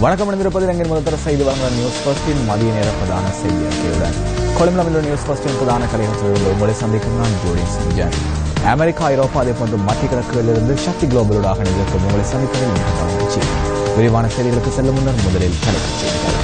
வணக்கம் இணைந்திருப்பது இலங்கையின் முதல்தர செய்தி வழங்குகிற நியூஸ் ஃபர்ஸ்டின் மதிய நேர பிரதான செய்தி அறிக்கையுடன் கொழும்பில் நியூஸ் ஃபர்ஸ்டின் பிரதான கலைஞர்கள் உங்களை சந்திக்கும் நான் ஜோடி செஞ்சேன். அமெரிக்கா, ஐரோப்பா அதேபோன்று மத்திய கிழக்குகளிலிருந்து சக்தி குளோபலோடாக நிகழ்க்கும் உங்களை சந்திப்பதில் மிக மகிழ்ச்சி. விரிவான செய்திகளுக்கு செல்லும் முன்னர் முதலில் தலைப்புச் செய்திகள்.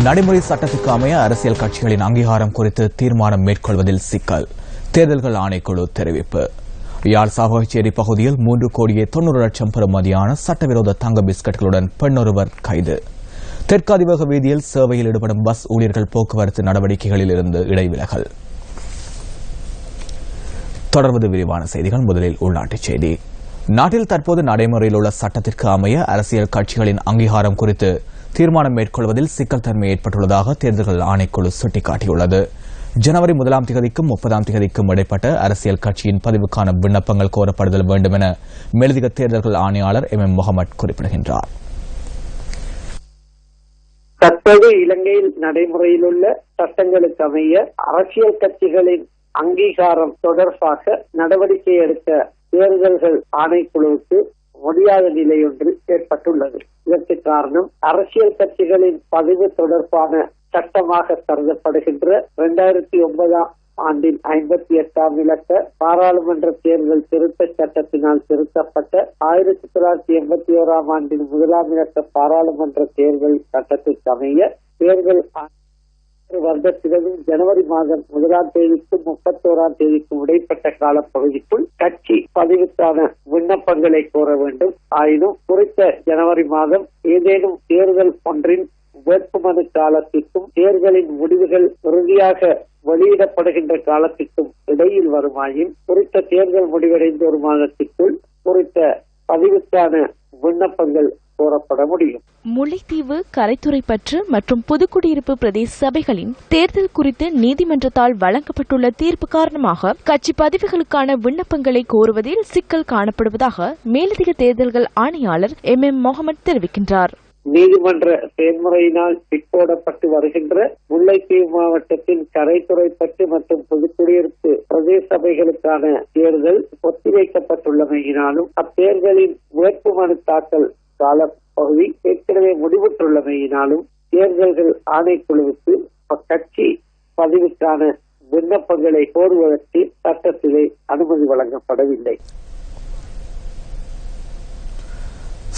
நடைமுறை சட்டத்துக்கு அமைய அரசியல் கட்சிகளின் அங்கீகாரம் குறித்து தீர்மானம் மேற்கொள்வதில் சிக்கல், தேர்தல்கள் ஆணைக்குழு தெரிவிப்பு. யாழ் சாவகச்சேரி பகுதியில் 3,90,00,000 பெறுமதியான சட்டவிரோத தங்க பிஸ்கட்களுடன் பெண்ணொருவர் கைது. தெற்கு அதிவேக வீதியில் சேவையில் ஈடுபடும் பஸ் ஊழியர்கள் போக்குவரத்து நடவடிக்கைகளில் இருந்து இடைவிலகல். தொடர்வது விரிவான செய்திகள். முதலில் உள்நாட்டுச் செய்தி. நாட்டில் தற்போது நடைமுறையில் உள்ள சட்டத்திற்கு அமைய அரசியல் கட்சிகளின் அங்கீகாரம் குறித்து தீர்மானம் மேற்கொள்வதில் சிக்கல் தன்மை ஏற்பட்டுள்ளதாக தேர்தல்கள் ஆணைக்குழு சுட்டிக்காட்டியுள்ளது. ஜனவரி 1ஆம் தேதிக்கும் 30ஆம் தேதிக்கும் இடைப்பட்ட அரசியல் கட்சியின் பதிவுக்கான விண்ணப்பங்கள் கோரப்படுதல் வேண்டும் என மேலதிக தேர்தல்கள் ஆணையாளர் MM முகமது குறிப்பிடுகின்றார். தற்போது இலங்கையில் நடைமுறையில் உள்ள சட்டங்களுக்கு அமைய அரசியல் கட்சிகளின் அங்கீகாரம் தொடர்பாக நடவடிக்கை எடுக்க தேர்தல்கள் ஆணைக்குழுவுக்கு முடியாத நிலை ஒன்று ஏற்பட்டுள்ளது. இதற்கு காரணம் அரசியல் கட்சிகளின் பதிவு தொடர்பான சட்டமாக கருதப்படுகின்ற 2009ஆம் ஆண்டின் 58ஆம் இலக்க பாராளுமன்ற தேர்தல் திருத்த சட்டத்தினால் திருத்தப்பட்ட 1981ஆம் ஆண்டின் 1ஆம் இலக்க பாராளுமன்ற தேர்தல் சட்டத்திற்கு அமைய தேர்தல் வருடத்திலும் ஜனவரி மாதம் 1ஆம் தேதிக்கும் 31ஆம் தேதிக்கும் இடைப்பட்ட காலப்பகுதிக்குள் கட்சி பதிவுக்கான விண்ணப்பங்களை கோர வேண்டும். ஆயினும் குறித்த ஜனவரி மாதம் ஏதேனும் தேர்தல் ஒன்றின் வேட்புமனு காலத்திற்கும் தேர்தலின் முடிவுகள் இறுதியாக வெளியிடப்படுகின்ற காலத்திற்கும் இடையில் வருமாயின் குறித்த தேர்தல் முடிவடைந்த ஒரு மாதத்திற்குள் குறித்த பதிவுக்கான விண்ணப்பங்கள் கோரப்பட முடியும். முல்லைத்தீவு, கரைத்துறைப்பற்று மற்றும் புதுக்குடியிருப்பு பிரதேச சபைகளின் தேர்தல் குறித்து நீதிமன்றத்தால் வழங்கப்பட்டுள்ள தீர்ப்பு காரணமாக கட்சி பதிவுகளுக்கான விண்ணப்பங்களை கோருவதில் சிக்கல் காணப்படுவதாக மேலதிக தேர்தல்கள் ஆணையாளர் MM முகமது தெரிவிக்கின்றார். நீதிமன்ற செயல்முறையினால் பிற்போடப்பட்டு வருகின்ற முல்லைத்தீவு மாவட்டத்தின் கரைத்துறைப்பற்று மற்றும் புதுக்குடியிருப்பு பிரதேச சபைகளுக்கான தேர்தல் ஒத்திவைக்கப்பட்டுள்ளமையினாலும் அத்தேர்தலின் வேட்புமனு தாக்கல் காலப்பகுதி ஏற்கனவே முடிவுற்றுள்ளமையினாலும் தேர்தல்கள் ஆணைக்குழுவுக்கு கட்சி பதிவுக்கான விண்ணப்பங்களை கோருவதற்கு சட்டத்திலே அனுமதி வழங்கப்படவில்லை.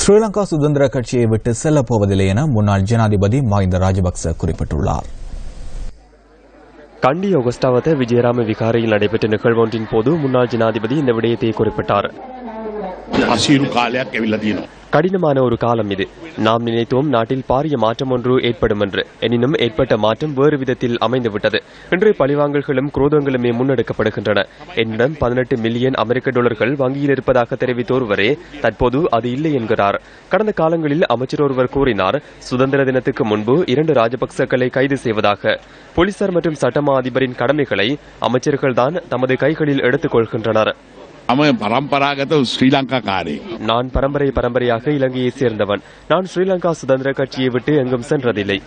ஸ்ரீலங்கா சுதந்திர கட்சியை விட்டு செல்லப் போவதில்லை என முன்னாள் ஜனாதிபதி மஹிந்த ராஜபக்ச குறிப்பிட்டுள்ளார். கண்டி ஒகஸ்டாவத விஜயராம விகாரையில் நடைபெற்ற நிகழ்வொன்றின் போது முன்னாள் ஜனாதிபதி இந்த விடயத்தை குறிப்பிட்டார். கடினமான ஒரு காலம் இது. நாம் நினைத்தோம் நாட்டில் பாரிய மாற்றம் ஒன்று ஏற்படும் என்று. எனினும் ஏற்பட்ட மாற்றம் வேறு விதத்தில் அமைந்துவிட்டது. இன்று பழிவாங்கல்களும் குரோதங்களுமே முன்னெடுக்கப்படுகின்றன. என்னிடம் 18 மில்லியன் அமெரிக்க டாலர்கள் வங்கியில் இருப்பதாக தெரிவித்த ஒருவரே தற்போது அது இல்லை என்கிறார். கடந்த காலங்களில் அமைச்சர் ஒருவர் கூறினார், சுதந்திர தினத்துக்கு முன்பு 2 ராஜபக்சக்களை கைது செய்வதாக. போலீசார் மற்றும் சட்டமா அதிபரின் கடமைகளை அமைச்சர்கள்தான் தமது கைகளில் எடுத்துக் கொள்கின்றனர். நான் பரம்பரையாக இலங்கையை சேர்ந்தவன். நான் ஸ்ரீலங்கா சுதந்திர கட்சியை விட்டு எங்கும் சென்றதில்லை.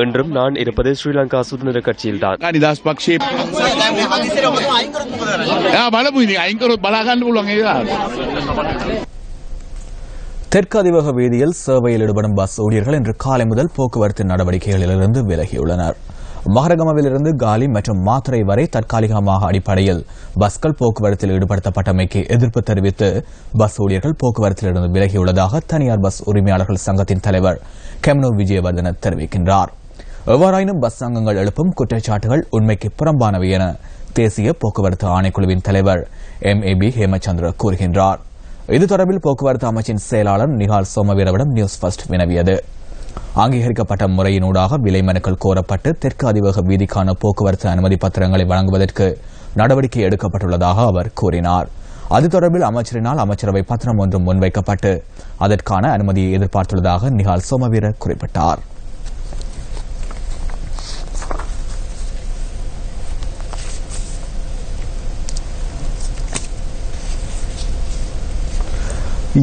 என்றும் நான் இருப்பது ஸ்ரீலங்கா சுதந்திர கட்சியில்தான். தெற்கு அதிவேக வீதியில் சேவையில் ஈடுபடும் பஸ் ஊழியர்கள் இன்று காலை முதல் போக்குவரத்து நடவடிக்கைகளிலிருந்து விலகியுள்ளனர். மகரகமவிலிருந்து காலி மற்றும் மாத்தறை வரை தற்காலிகமாக அடிப்படையில் பஸ்கள் போக்குவரத்தில் ஈடுபடுத்தப்பட்டமைக்கு எதிர்ப்பு தெரிவித்து பஸ் ஊழியர்கள் போக்குவரத்திலிருந்து விலகியுள்ளதாக தனியார் பஸ் உரிமையாளர்கள் சங்கத்தின் தலைவர் கெம்னோ விஜயவர்தன தெரிவிக்கின்றார். எவ்வாறாயினும் பஸ் சங்கங்கள் எழுப்பும் குற்றச்சாட்டுகள் உண்மைக்கு புறம்பானவை என தேசிய போக்குவரத்து ஆணைக்குழுவின் தலைவர் MAB ஹேமச்சந்திர கூறுகின்றார். இது தொடர்பில் போக்குவரத்து அமைச்சின் செயலாளர் நிகால் சோமவீரவிடம் நியூஸ் ஃபர்ஸ்ட் வினவியது. அங்கீகரிக்கப்பட்ட முறையினூடாக விலை மனுக்கள் கோரப்பட்டு தெற்கு அதிவேக வீதிக்கான போக்குவரத்து அனுமதி பத்திரங்களை வழங்குவதற்கு நடவடிக்கை எடுக்கப்பட்டுள்ளதாக அவர் கூறினார். அது தொடர்பில் அமைச்சரினால் அமைச்சரவை பத்திரம் ஒன்றும் முன்வைக்கப்பட்டு அதற்கான அனுமதியை எதிர்பார்த்துள்ளதாக நிகால் சோமவீர குறிப்பிட்டார்.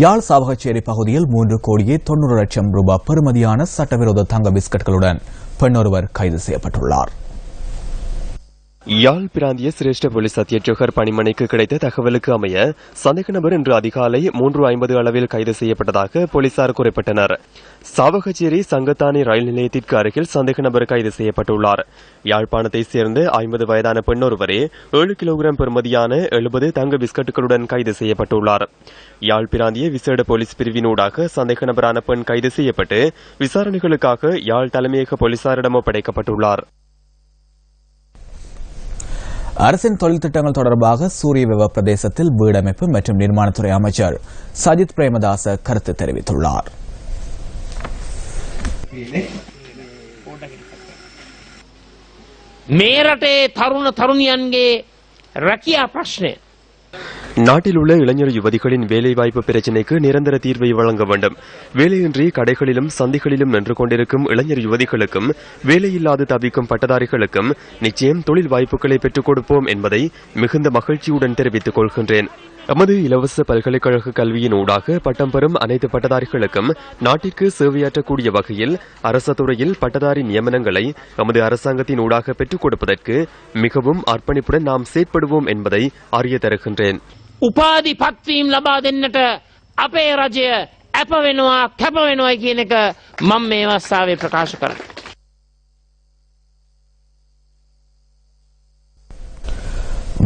யாழ் சாவகச்சேரி பகுதியில் 3,90,00,000 ரூபாய் பெறுமதியான சட்டவிரோத தங்க பிஸ்கட்களுடன் பெண்ணொருவர் கைது செய்யப்பட்டுள்ளார். யாழ் பிராந்திய சிரேஷ்ட போலீஸ் அத்தியட்சகர் பணிமனைக்கு கிடைத்த தகவலுக்கு அமைய சந்தேக நபர் இன்று அதிகாலை 3:50 அளவில் கைது செய்யப்பட்டதாக போலீசார் குறிப்பிட்டனர். சாவகச்சேரி சங்கத்தானி ரயில் நிலையத்திற்கு அருகில் சந்தேக நபர் கைது செய்யப்பட்டுள்ளார். யாழ்ப்பாணத்தை சேர்ந்த 50 வயதான பெண் ஒருவரே 7 கிலோகிராம் பெறுமதியான 70 தங்க பிஸ்கட்டுகளுடன் கைது செய்யப்பட்டுள்ளார். யாழ் பிராந்திய விசேட போலீஸ் பிரிவினூடாக சந்தேக நபரான பெண் கைது செய்யப்பட்டு விசாரணைகளுக்காக யாழ் தலைமையக போலீசாரிடம் ஒப்படைக்கப்பட்டுள்ளார். அரசின் தொழில் திட்டங்கள் தொடர்பாக சூரிய விவ பிரதேசத்தில் வீடமைப்பு மற்றும் நிர்மாணத்துறை அமைச்சர் சஜித் பிரேமதாச கருத்து தெரிவித்துள்ளார். මේ රටේ තරුණ තරුණියන්ගේ රැකියා ප්‍රශ්නය நாட்டில் உள்ள இளைஞர் யுவதிகளின் வேலைவாய்ப்பு பிரச்சினைக்கு நிரந்தர தீர்வை வழங்க வேண்டும். வேலையின்றி கடைகளிலும் சந்தைகளிலும் நின்று கொண்டிருக்கும் இளைஞர் யுவதிகளுக்கும் வேலையில்லாது தவிக்கும் பட்டதாரிகளுக்கும் நிச்சயம் தொழில் வாய்ப்புகளை பெற்றுக் கொடுப்போம் என்பதை மிகுந்த மகிழ்ச்சியுடன் தெரிவித்துக் கொள்கின்றேன். எமது இலவச பல்கலைக்கழக கல்வியின் ஊடாக பட்டம் பெறும் அனைத்து பட்டதாரிகளுக்கும் நாட்டிற்கு சேவையாற்றக்கூடிய வகையில் அரசு துறையில் பட்டதாரி நியமனங்களை எமது அரசாங்கத்தின் ஊடாக பெற்றுக் கொடுப்பதற்கு மிகவும் அர்ப்பணிப்புடன் நாம் செயற்படுவோம் என்பதை அறிய தருகின்றேன். උපාධි පත්වීම් ලබා දෙන්නට අපේ රජය ඇප වෙනවා කැප වෙනවා කියන එක මම මේ අවස්ථාවේ ප්‍රකාශ කරනවා.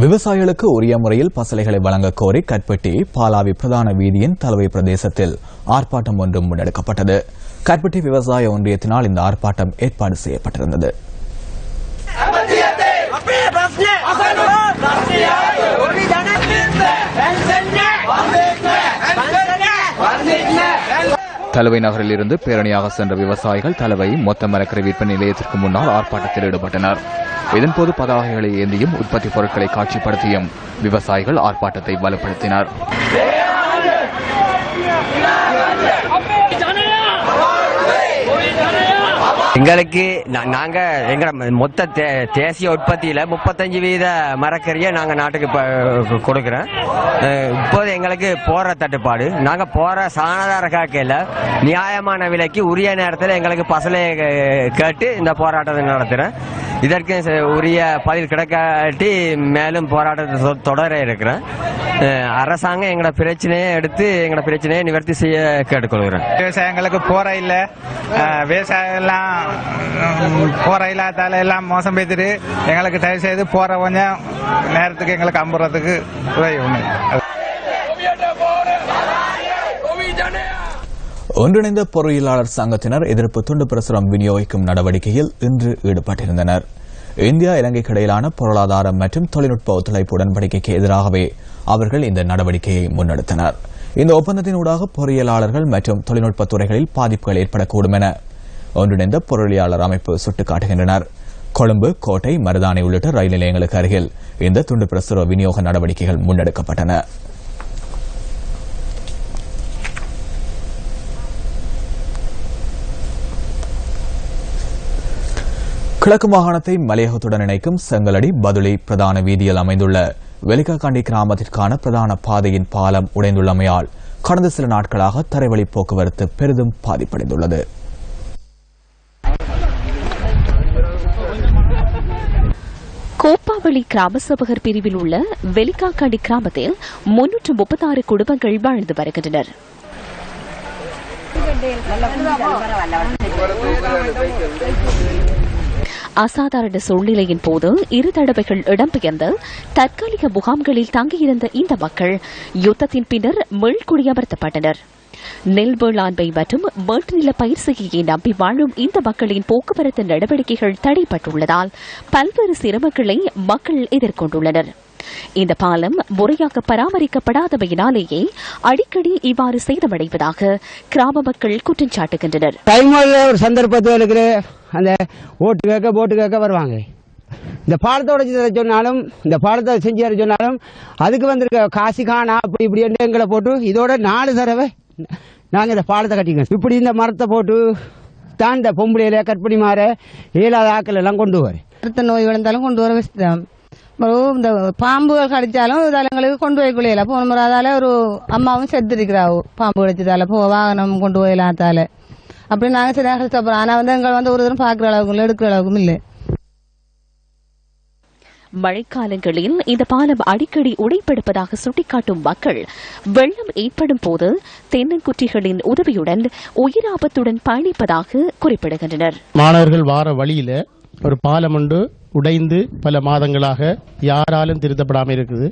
விவசாயிகளுக்கு உரிய முறையில் பசலைகளை வழங்க கோரி கற்பட்டி பாலாவி பிரதான வீதியின் தலவை பிரதேசத்தில் ஆர்ப்பாட்டம் ஒன்றும் முன்னெடுக்கப்பட்டது. கற்பட்டி விவசாய ஒன்றியத்தினால் இந்த ஆர்ப்பாட்டம் ஏற்பாடு செய்யப்பட்டிருந்தது. தலவை நகரில் இருந்து பேரணியாக சென்ற விவசாயிகள் தலவை மொத்த மரக்கரை விற்பனை நிலையத்திற்கு முன்னால் ஆர்ப்பாட்டத்தில் ஈடுபட்டனர். இதன்போது பதாகைகளை ஏந்தியும் உற்பத்தி பொருட்களை காட்சிப்படுத்தியும் விவசாயிகள் ஆர்ப்பாட்டத்தை வலுப்படுத்தினர். எங்களுக்கு நாங்க எங்க மொத்த தேசிய உற்பத்தியில 35% மரக்கறியை நாங்க நாட்டுக்கு கொடுக்கிறோம். இப்போது எங்களுக்கு போற தட்டுப்பாடு, நாங்க போற சாணதார காக்கையில நியாயமான விலைக்கு உரிய நேரத்தில் எங்களுக்கு பசலை கேட்டு இந்த போராட்டத்தை நடத்துறோம். இதற்கு உரிய பதில் கிடைக்காட்டி மேலும் போராட்டத்தை தொடர இருக்கிறேன். அரசாங்கம் எங்களோட பிரச்சனையை எடுத்து எங்களோட பிரச்சனையை நிவர்த்தி செய்ய கேட்டுக்கொள்கிறேன். விவசாயங்களுக்கு போற இல்ல, விவசாயம் எல்லாம் போற இல்லாதால எல்லாம் மோசம் பெய்துட்டு எங்களுக்கு தயவு செய்து போற கொஞ்சம் நேரத்துக்கு எங்களுக்கு அம்புறதுக்கு உதவி. ஒன்றிணைந்த பொறியியலாளர் சங்கத்தினர் எதிர்ப்பு துண்டு பிரசுரம் விநியோகிக்கும் நடவடிக்கையில் இன்று ஈடுபட்டிருந்தனர். இந்தியா இலங்கைக்கு இடையிலான பொருளாதார மற்றும் தொழில்நுட்ப ஒத்துழைப்பு உடன்படிக்கைக்கு எதிராகவே அவர்கள் இந்த நடவடிக்கையை முன்னெடுத்தனர். இந்த ஒப்பந்தத்தினூடாக பொறியியலாளர்கள் மற்றும் தொழில்நுட்ப துறைகளில் பாதிப்புகள் ஏற்படக்கூடும் என ஒன்றிணைந்த பொருளியாளர் அமைப்பு சுட்டிக்காட்டுகின்றனர். கொழும்பு, கோட்டை, மருதானை உள்ளிட்ட ரயில் நிலையங்களுக்கு அருகில் இந்த துண்டு பிரசுர விநியோக நடவடிக்கைகள் முன்னெடுக்கப்பட்டன. கிழக்கு மாகாணத்தை மலையகத்துடன் இணைக்கும் செங்கலடி பதுளை பிரதான வீதியில் அமைந்துள்ள வெலிக்காண்டி கிராமத்திற்கான பிரதான பாதையின் பாலம் உடைந்துள்ளமையால் கடந்த சில நாட்களாக தரைவழி போக்குவரத்து பெரிதும் பாதிப்படைந்துள்ளது. கோப்பாவளி கிராம சபகர் பிரிவில் உள்ள வெலிக்காண்டி கிராமத்தில் 336 குடும்பங்கள் வாழ்ந்து வருகின்றனர். அசாதாரண சூழ்நிலையின் போது 2 தடவைகள் இடம்பெயர்ந்த தற்காலிக முகாம்களில் தங்கியிருந்த இந்த மக்கள் யுத்தத்தின் பின்னர் மீள்குடியமர்த்தப்பட்டனர். நெல் வேளாண்மை மற்றும் மேட்டுநில பயிர் செய்கையை நம்பி வாழும் இந்த மக்களின் போக்குவரத்து நடவடிக்கைகள் தடைப்பட்டுள்ளதால் பல்வேறு சிரமங்களை மக்கள் எதிர்கொண்டுள்ளனர். இந்த பாலம் முறையாக பராமரிக்கப்படாதமையினாலேயே அடிக்கடி இவ்வாறு சேதமடைவதாக கிராம மக்கள் குற்றம் சாட்டுகின்றனர். ஒரு சந்தர்ப்பத்தில் அந்த போட்டு கேட்க வருவாங்க. இந்த பாலத்தோட சொன்னாலும், இந்த பாலத்தை செஞ்சு சொன்னாலும் அதுக்கு வந்திருக்க காசு காணா அப்படி இப்படி எங்களை போட்டு இதோட 4 தடவை நாங்கள் இந்த பாலத்தை கட்டிக்கோம். இப்படி இந்த மரத்தை போட்டு தான் இந்த பொம்பளையில கற்பணி மாற இயலாத ஆக்கள் எல்லாம் கொண்டு வர ரத்த நோய் விழுந்தாலும் கொண்டு வர வச்சுதான். இந்த பாம்புகள் கடிச்சாலும் எங்களுக்கு கொண்டு போய் கொள்ளையில போன முறை அதால ஒரு அம்மாவும் செத்துருக்கிறாவோ பாம்பு கடிச்சதால வாகனம் கொண்டு போயிடலாத்தால அப்படி நாங்கள் சரியாக கஷ்டப்படுறோம். ஆனால் எங்களை ஒரு தரம் பார்க்குற அளவுக்கு எடுக்கிற அளவுக்கும் இல்லை. மழைக்காலங்களில் இந்த பாலம் அடிக்கடி உடைப்பெடுப்பதாக சுட்டிக்காட்டும் மக்கள் வெள்ளம் ஏற்படும் போது தென்னங்குற்றிகளின் உதவியுடன் உயிராபத்துடன் பயணிப்பதாக குறிப்பிடுகின்றனர். மாணவர்கள் வார வழியில ஒரு பாலம் ஒன்று உடைந்து பல மாதங்களாக யாராலும் திருத்தப்படாமல் இருக்குது.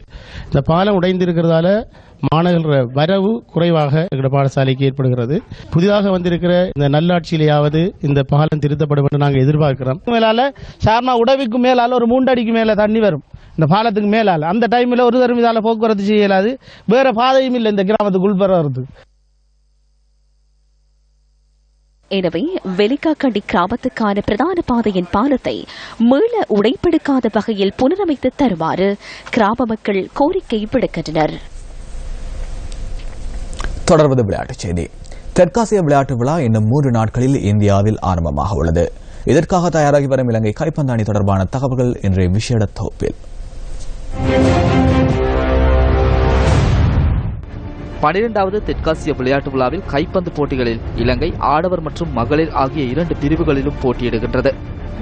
இந்த பாலம் உடைந்து இருக்கிறதால மாணவர்கள் வரவு குறைவாக எங்கள் பாடசாலைக்கு ஏற்படுகிறது. புதிதாக வந்திருக்கிற இந்த நல்லாட்சியிலேயாவது இந்த பாலம் திருத்தப்படும் என்று நாங்கள் எதிர்பார்க்கிறோம். மேலால சார்மா உடவிக்கு மேலால ஒரு 3 அடிக்கு மேல தண்ணி வரும் இந்த பாலத்துக்கு மேலால. அந்த டைம்ல ஒரு தரம் இதால போக்குவரத்து செய்யலாது. வேற பாதையும் இல்லை இந்த கிராமத்துக்குள் வர்றது. எனவே வெலிக்காக்கண்டி கிராமத்துக்கான பிரதான பாதையின் பாலத்தை மீள உடைப்பெடுக்காத வகையில் புனரமைத்து தருமாறு கிராம மக்கள் கோரிக்கை விடுக்கின்றனர். தொடர்வது விளையாட்டுச் செய்தி. தெற்காசிய விளையாட்டு விழா இன்னும் 3 நாட்களில் இந்தியாவில் ஆரம்பமாக உள்ளது. இதற்காக தயாராகி வரும் இலங்கை கைப்பந்து அணி தொடர்பான தகவல்கள் இன்றைய விசேட தொகுப்பில். 12வது தெற்காசிய விளையாட்டு விழாவில் கைப்பந்து போட்டிகளில் இலங்கை ஆடவர் மற்றும் மகளிர் ஆகிய 2 பிரிவுகளிலும் போட்டியிடுகின்றது.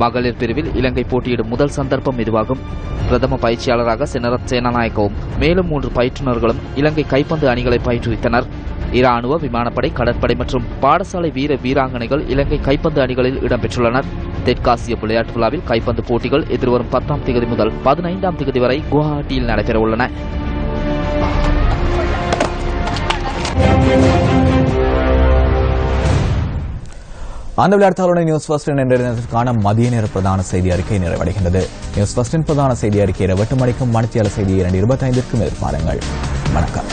மகளிர் பிரிவில் இலங்கை போட்டியிடும் முதல் சந்தர்ப்பம் இதுவாகும். பிரதம பயிற்சியாளராக செனரத் சேனாநாயக்கவும் மேலும் 3 பயிற்றுநர்களும் இலங்கை கைப்பந்து அணிகளை பயிற்றுவித்தனர். இராணுவ, விமானப்படை, கடற்படை மற்றும் பாடசாலை வீராங்கனைகள் இலங்கை கைப்பந்து அணிகளில் இடம்பெற்றுள்ளனர். தெற்காசிய விளையாட்டு விழாவில் கைப்பந்து போட்டிகள் எதிர்வரும் 10ஆம் தேதி முதல் 15ஆம் தேதி வரை குவஹாட்டியில் நடைபெறவுள்ளன. அந்த விளையாட்டுகளுடன் நியூஸ் ஃபர்ஸ்ட் என்ற மதிய நேர பிரதான செய்தி அறிக்கை நிறைவடைகின்றது. நியூஸ் ஃபர்ஸ்டின் பிரதான செய்தி அறிக்கை 8 மணிக்கும் மணித்தியால செய்தி 2:25க்கும் எதிர்பாருங்கள். வணக்கம்.